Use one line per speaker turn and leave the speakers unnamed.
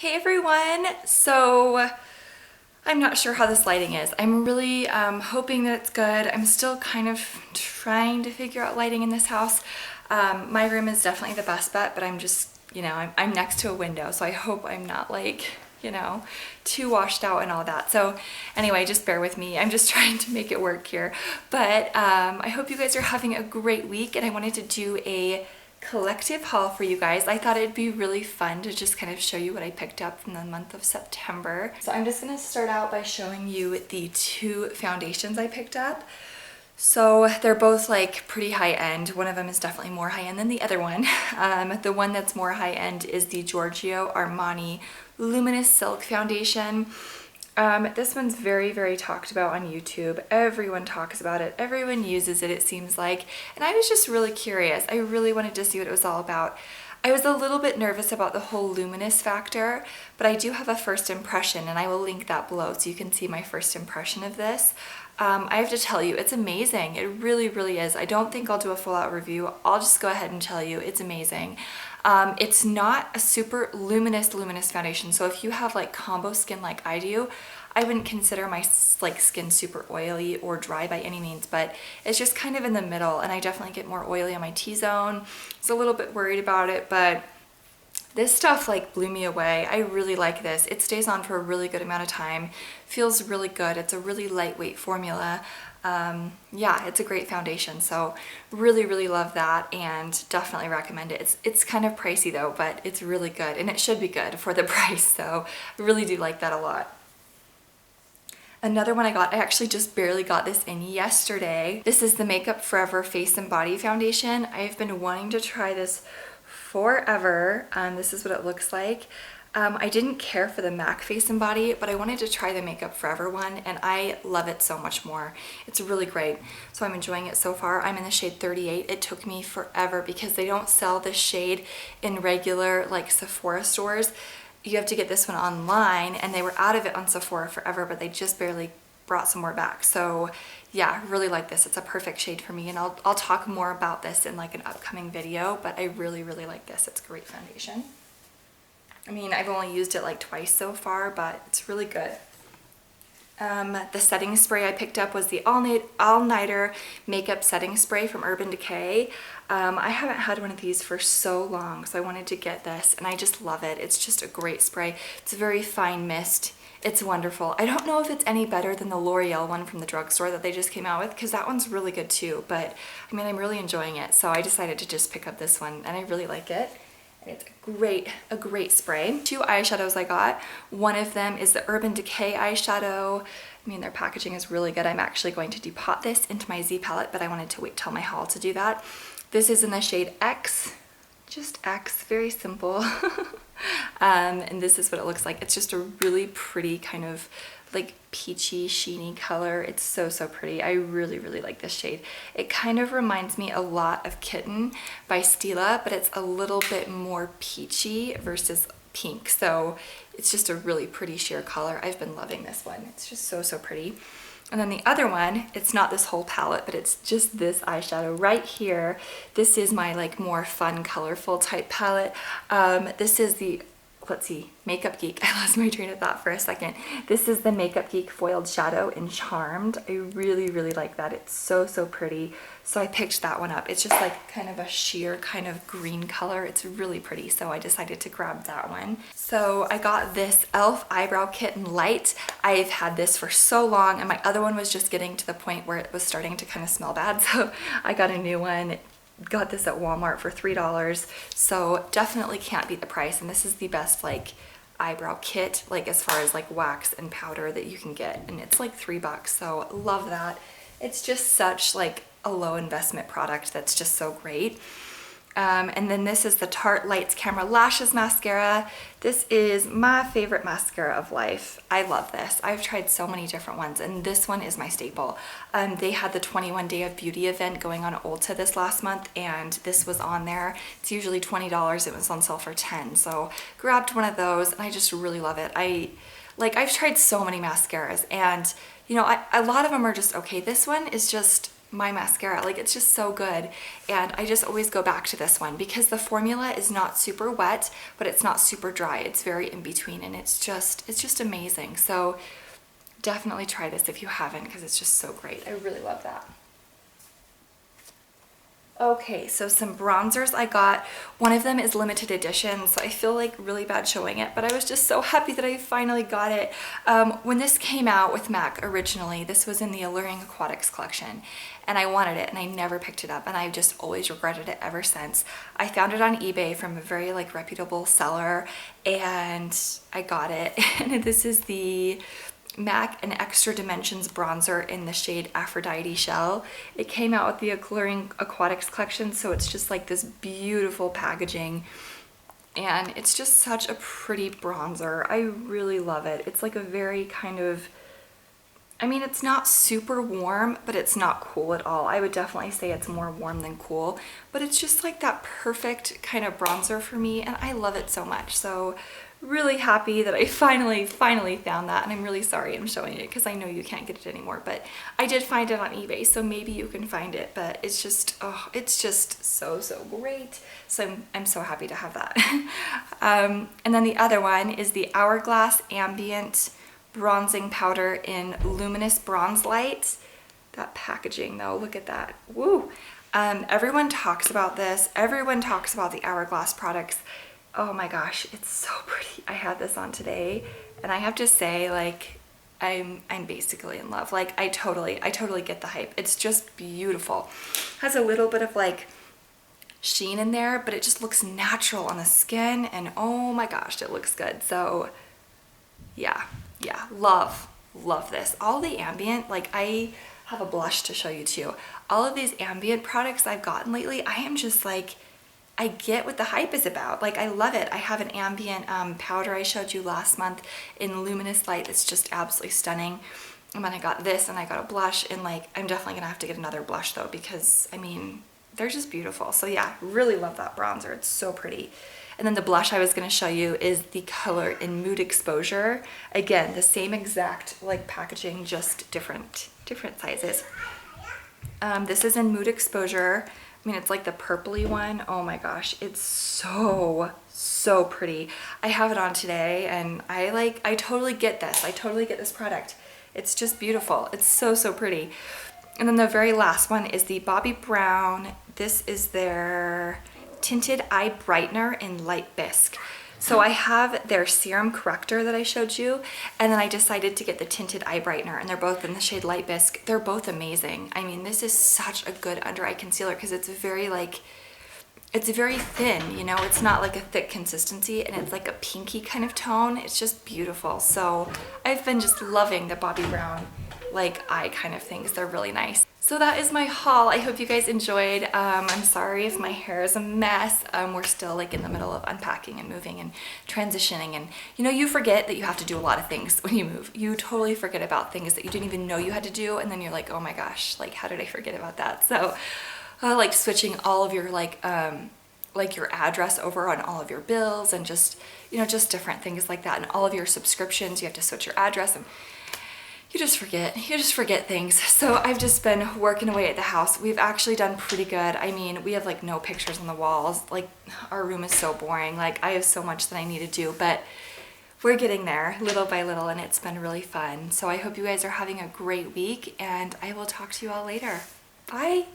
Hey everyone! So I'm not sure how this lighting is. I'm really hoping that it's good. I'm still kind of trying to figure out lighting in this house. My room is definitely the best bet, but I'm just, I'm next to a window, so I hope I'm not like, too washed out and all that. So anyway, just bear with me. I'm just trying to make it work here. But I hope you guys are having a great week, and I wanted to do a collective haul for you guys. I thought it'd be really fun to just kind of show you what I picked up from the month of September. So I'm just going to start out by showing you the two foundations I picked up. So they're both like pretty high end. One of them is definitely more high end than the other one. The one that's more high end is the Giorgio Armani Luminous Silk Foundation. This one's very, very talked about on YouTube. Everyone talks about it. Everyone uses it, it seems like. And I was just really curious. I really wanted to see what it was all about. I was a little bit nervous about the whole luminous factor, but I do have a first impression, and I will link that below so you can see my first impression of this. I have to tell you, it's amazing. It really, really is. I don't think I'll do a full out review. I'll just go ahead and tell you it's amazing. It's not a super luminous foundation. So if you have like combo skin like I do, I wouldn't consider my skin super oily or dry by any means, but it's just kind of in the middle, and I definitely get more oily on my T-zone. I was a little bit worried about it, but this stuff like blew me away. I really like this. It stays on for a really good amount of time. Feels really good. It's a really lightweight formula. Yeah, it's a great foundation. So really, really love that, and definitely recommend it. It's kind of pricey though, but it's really good, and it should be good for the price. So I really do like that a lot. Another one I actually just barely got this in yesterday. This is the Makeup Forever Face and Body Foundation. I've been wanting to try this forever. This is what it looks like. I didn't care for the MAC Face and Body, but I wanted to try the Makeup Forever one, and I love it so much more. It's really great. So I'm enjoying it so far. I'm in the shade 38. It took me forever because they don't sell this shade in regular like Sephora stores. You have to get this one online, and they were out of it on Sephora forever, but they just barely brought some more back. So yeah, really like this. It's a perfect shade for me, and I'll talk more about this in like an upcoming video, but I really, really like this. It's a great foundation. I mean, I've only used it like twice so far, but it's really good. The setting spray I picked up was the all-nighter makeup setting spray from Urban Decay. I haven't had one of these for so long, so I wanted to get this, and I just love it. It's just a great spray. It's a very fine mist. It's wonderful. I don't know if it's any better than the L'Oreal one from the drugstore that they just came out with, because that one's really good too, but I mean, I'm really enjoying it, so I decided to just pick up this one, and I really like it. And it's a great spray. Two eyeshadows I got. One of them is the Urban Decay eyeshadow. I mean, their packaging is really good. I'm actually going to depot this into my Z palette, but I wanted to wait till my haul to do that. This is in the shade X, just X, very simple. And this is what it looks like. It's just a really pretty kind of like peachy, sheeny color. It's so, so pretty. I really, really like this shade. It kind of reminds me a lot of Kitten by Stila, but it's a little bit more peachy versus pink. So it's just a really pretty sheer color. I've been loving this one. It's just so, so pretty. And then the other one, it's not this whole palette, but it's just this eyeshadow right here. This is my like more fun, colorful type palette. This is the, let's see, Makeup Geek. I lost my train of thought for a second. This is the Makeup Geek Foiled Shadow in Charmed. I really, really like that. It's so, so pretty. So I picked that one up. It's just like kind of a sheer kind of green color. It's really pretty. So I decided to grab that one. So I got this e.l.f. eyebrow kit in light. I've had this for so long, and my other one was just getting to the point where it was starting to kind of smell bad. So I got a new one. Got this at Walmart for $3. So definitely can't beat the price. And this is the best like eyebrow kit, like as far as like wax and powder that you can get, and it's like $3, so love that. It's just such like a low investment product that's just so great. And then this is the Tarte Lights Camera Lashes Mascara. This is my favorite mascara of life. I love this. I've tried so many different ones, and this one is my staple. They had the 21 Day of Beauty event going on at Ulta this last month, and this was on there. It's usually $20. It was on sale for $10. So grabbed one of those, and I just really love it. I've tried so many mascaras, and you know, a lot of them are just okay. This one is just my mascara. Like, it's just so good. And I just always go back to this one because the formula is not super wet, but it's not super dry. It's very in between, and it's just amazing. So definitely try this if you haven't, because it's just so great. I really love that. Okay, so some bronzers I got. One of them is limited edition, so I feel like really bad showing it, but I was just so happy that I finally got it. When this came out with MAC originally, this was in the Alluring Aquatics collection, and I wanted it, and I never picked it up, and I've just always regretted it ever since. I found it on eBay from a very like reputable seller, and I got it. And this is the MAC and Extra Dimensions bronzer in the shade Aphrodite Shell. It came out with the Alluring Aquatics collection, so it's just like this beautiful packaging, and it's just such a pretty bronzer. I really love it. It's like a very kind of, I mean, it's not super warm, but it's not cool at all. I would definitely say it's more warm than cool, but it's just like that perfect kind of bronzer for me, and I love it so much. So really happy that I finally found that, and I'm really sorry I'm showing it because I know you can't get it anymore, but I did find it on eBay, so maybe you can find it. But it's just, oh, it's just so great. So I'm so happy to have that. And then the other one is the Hourglass Ambient Bronzing Powder in Luminous Bronze Light. That packaging though, look at that. Woo! Everyone talks about this. Everyone talks about the Hourglass products. Oh my gosh, it's so pretty. I had this on today, and I have to say, like, I'm basically in love. Like, I totally get the hype. It's just beautiful. Has a little bit of like sheen in there, but it just looks natural on the skin, and oh my gosh, it looks good. So yeah, love this. All the ambient, like, I have a blush to show you too. All of these ambient products I've gotten lately, I am just like, I get what the hype is about. Like, I love it. I have an ambient powder I showed you last month in Luminous Light. It's just absolutely stunning. And then I got this, and I got a blush, and like, I'm definitely gonna have to get another blush though, because I mean, they're just beautiful. So yeah, really love that bronzer. It's so pretty. And then the blush I was gonna show you is the color in Mood Exposure. Again, the same exact like packaging, just different sizes. This is in Mood Exposure. I mean, it's like the purpley one. Oh my gosh, it's so pretty. I have it on today, and I totally get this. I totally get this product. It's just beautiful. It's so pretty. And then the very last one is the Bobbi Brown. This is their Tinted Eye Brightener in Light Bisque. So I have their serum corrector that I showed you, and then I decided to get the tinted eye brightener, and they're both in the shade Light Bisque. They're both amazing. I mean, this is such a good under eye concealer because it's very like, it's very thin, you know, it's not like a thick consistency, and it's like a pinky kind of tone. It's just beautiful. So I've been just loving the Bobbi Brown like eye kind of things. They're really nice. So that is my haul. I hope you guys enjoyed. I'm sorry if my hair is a mess. We're still like in the middle of unpacking and moving and transitioning, and you know, you forget that you have to do a lot of things when you move. You totally forget about things that you didn't even know you had to do, and then you're like, oh my gosh, like, how did I forget about that? So like switching all of your like your address over on all of your bills, and just, you know, just different things like that, and all of your subscriptions, you have to switch your address, and you just forget things. So I've just been working away at the house. We've actually done pretty good. I mean, we have like no pictures on the walls. Like, our room is so boring. Like, I have so much that I need to do, but we're getting there little by little, and it's been really fun. So I hope you guys are having a great week, and I will talk to you all later. Bye.